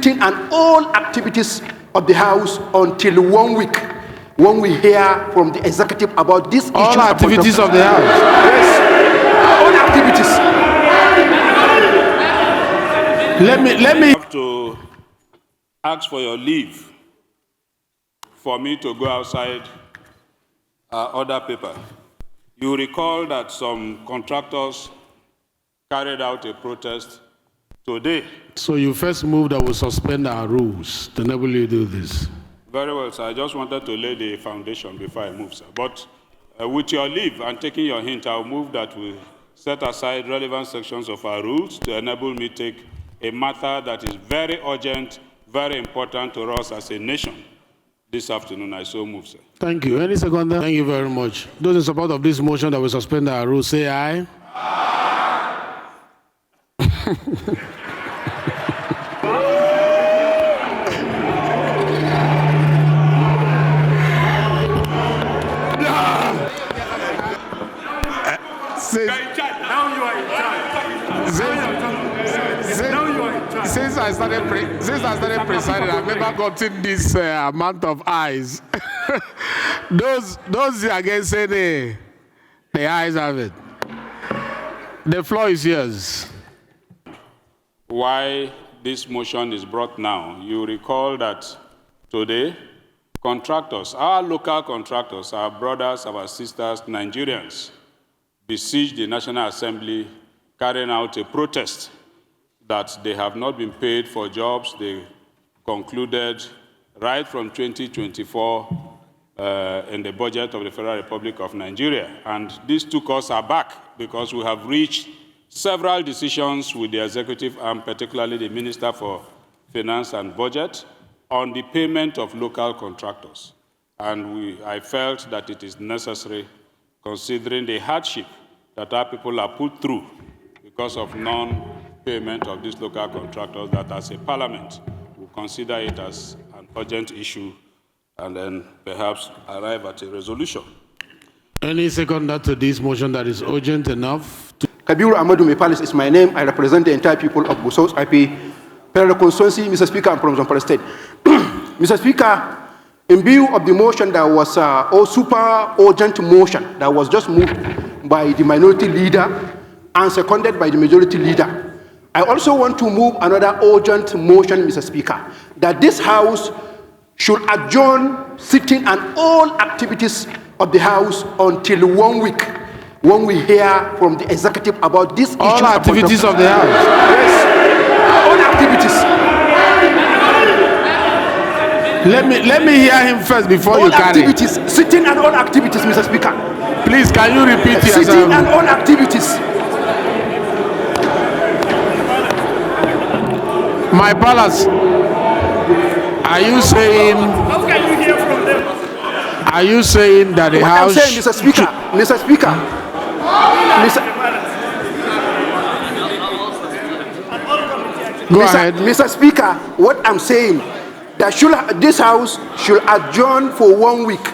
sitting and all activities of the House until 1 week when we hear from the executive about this issue. All activities of the House? Yes, all activities. Let me have to ask for your leave for me to go outside other paper. You recall that some contractors carried out a protest today. So you first moved that we suspend our rules to enable you to do this. Very well, sir. I just wanted to lay the foundation before I move, sir. But with your leave and taking your hint, I'll move that we set aside relevant sections of our rules to enable me to take a matter that is very urgent, very important to us as a nation. This afternoon, I so move, sir. Thank you. Any seconder? Thank you very much. Those in support of this motion that we suspend our rules, say aye. Since I started presiding, I've never gotten this amount of eyes. those again say the eyes have it. The floor is yours. Why this motion is brought now, you recall that today, contractors, our local contractors, our brothers, our sisters, Nigerians, besieged the National Assembly carrying out a protest that they have not been paid for jobs they concluded right from 2024 in the budget of the Federal Republic of Nigeria. And these took us aback because we have reached several decisions with the executive and particularly the Minister for Finance and Budget on the payment of local contractors. And I felt that it is necessary, considering the hardship that our people are put through because of non-payment of these local contractors, that as a parliament, we consider it as an urgent issue and then perhaps arrive at a resolution. Any seconder to this motion that is urgent enough? Kabiru Amadou Mepalis is my name. I represent the entire people of Voicetv, Federal Constituency, Mr. Speaker, and from Zamfara State. Mr. Speaker, in view of the motion that was a super urgent motion that was just moved by the minority leader and seconded by the majority leader, I also want to move another urgent motion, Mr. Speaker, that this House should adjourn sitting and all activities of the House until 1 week when we hear from the executive about this issue. All activities of the House? Yes, all activities. Let me hear him first before all you carry. All activities, sitting and all activities, Mr. Speaker. Please, can you repeat yourself? Sitting and all activities. My palace, are you saying? How can you hear from them? Are you saying that the what House? I'm saying, Mr. Speaker, Mr. Speaker, Go ahead. Mr. Speaker, what I'm saying, that this House should adjourn for 1 week.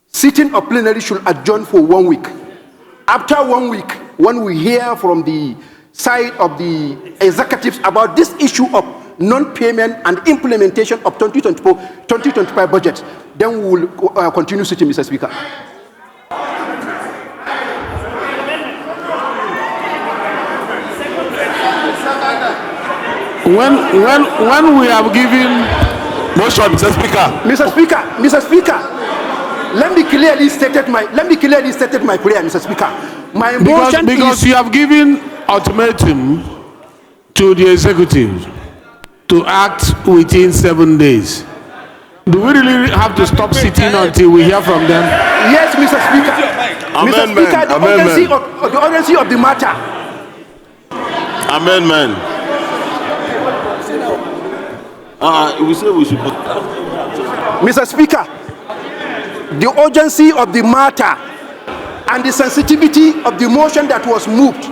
Sitting of plenary should adjourn for 1 week. After 1 week, when we hear from the side of the executives about this issue of non-payment and implementation of 2024-2025 budget, then we will continue sitting, Mr. Speaker. When we have given motion, Mr. Speaker, let me clearly stated my prayer, Mr. Speaker. My motion because you have given ultimatum to the executive to act within 7 days. Do we really have to stop sitting until we hear from them? Yes, Mr. Speaker. Amendment. Mr. Speaker, the urgency of the matter. Amendment. We say we should put. Mr. Speaker, the urgency of the matter and the sensitivity of the motion that was moved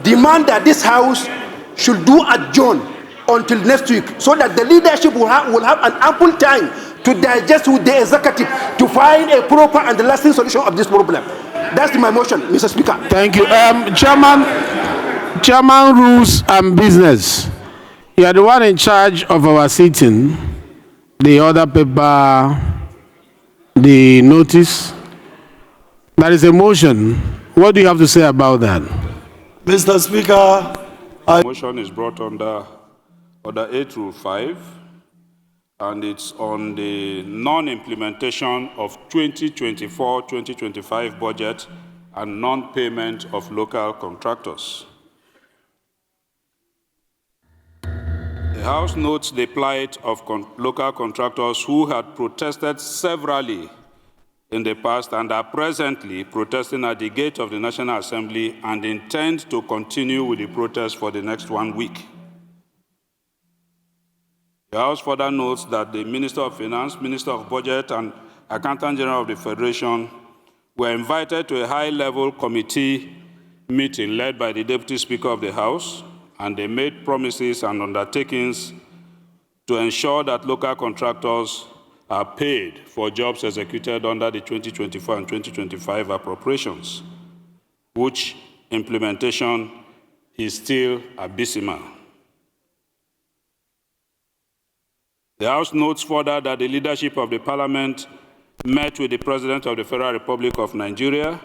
demand that this House should do adjourn until next week, so that the leadership will have an ample time to digest with the executive to find a proper and lasting solution of this problem. That's my motion, Mr. Speaker. Thank you. Chairman, Rules and Business. You are the one in charge of our sitting. The other paper, the notice. There is a motion. What do you have to say about that? Mr. Speaker, Motion is brought under Order 8 Rule 5, and it's on the non-implementation of 2024-2025 budget and non-payment of local contractors. The House notes the plight of local contractors who had protested severally in the past and are presently protesting at the gate of the National Assembly and intend to continue with the protest for the next 1 week. The House further notes that the Minister of Finance, Minister of Budget, and Accountant General of the Federation were invited to a high-level committee meeting led by the Deputy Speaker of the House, and they made promises and undertakings to ensure that local contractors are paid for jobs executed under the 2024 and 2025 appropriations, which implementation is still abysmal. The House notes further that the leadership of the Parliament met with the President of the Federal Republic of Nigeria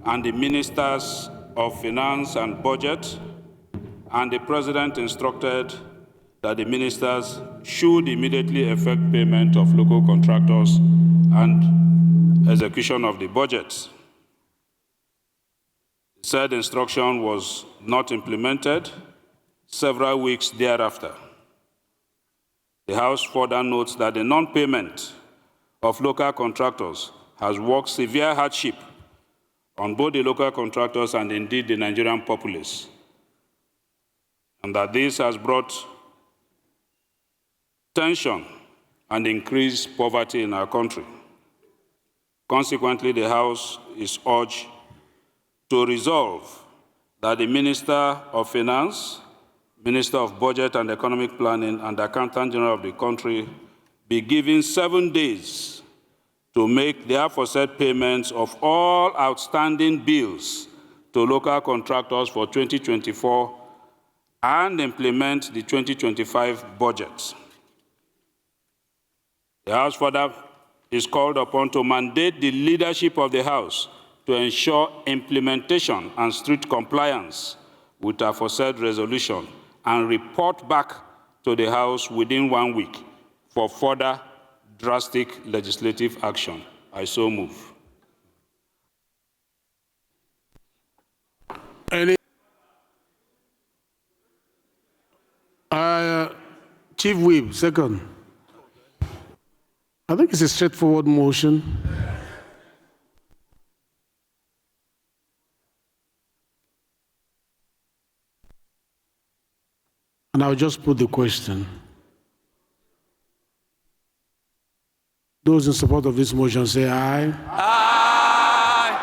and the Ministers of Finance and Budget, and the President instructed that the ministers should immediately effect payment of local contractors and execution of the budget. The said instruction was not implemented several weeks thereafter. The House further notes that the non-payment of local contractors has worked severe hardship on both the local contractors and indeed the Nigerian populace, and that this has brought tension and increased poverty in our country. Consequently, the House is urged to resolve that the Minister of Finance, Minister of Budget and Economic Planning, and the Accountant General of the country be given 7 days to make the aforesaid payments of all outstanding bills to local contractors for 2024 and implement the 2025 budget. The House further is called upon to mandate the leadership of the House to ensure implementation and strict compliance with the aforesaid resolution and report back to the House within 1 week for further drastic legislative action. I so move. Chief Whip, second. I think it's a straightforward motion. And I'll just put the question. Those in support of this motion say aye. Aye.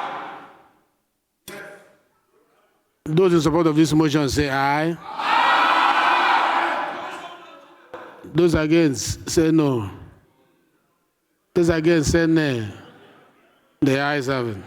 Those in support of this motion say aye. Aye. Those against say no. Those against say nay. The ayes have it.